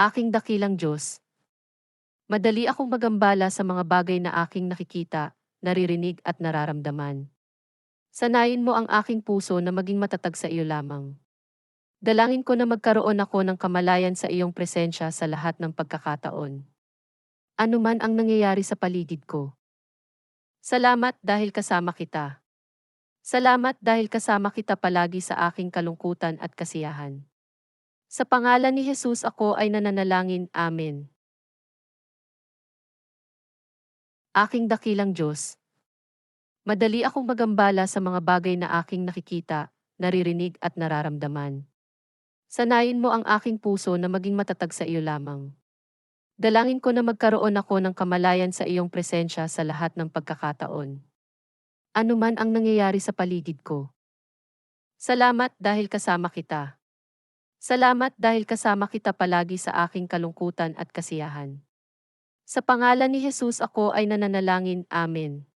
Aking dakilang Diyos, madali akong magambala sa mga bagay na aking nakikita, naririnig at nararamdaman. Sanayin mo ang aking puso na maging matatag sa iyo lamang. Dalangin ko na magkaroon ako ng kamalayan sa iyong presensya sa lahat ng pagkakataon. Ano man ang nangyayari sa paligid ko. Salamat dahil kasama kita. Salamat dahil kasama kita palagi sa aking kalungkutan at kasiyahan. Sa pangalan ni Jesus ako ay nananalangin. Amen. Aking dakilang Diyos, madali akong magambala sa mga bagay na aking nakikita, naririnig at nararamdaman. Sanayin mo ang aking puso na maging matatag sa iyo lamang. Dalangin ko na magkaroon ako ng kamalayan sa iyong presensya sa lahat ng pagkakataon. Ano man ang nangyayari sa paligid ko. Salamat dahil kasama kita. Salamat dahil kasama kita palagi sa aking kalungkutan at kasiyahan. Sa pangalan ni Jesus ako ay nananalangin. Amen.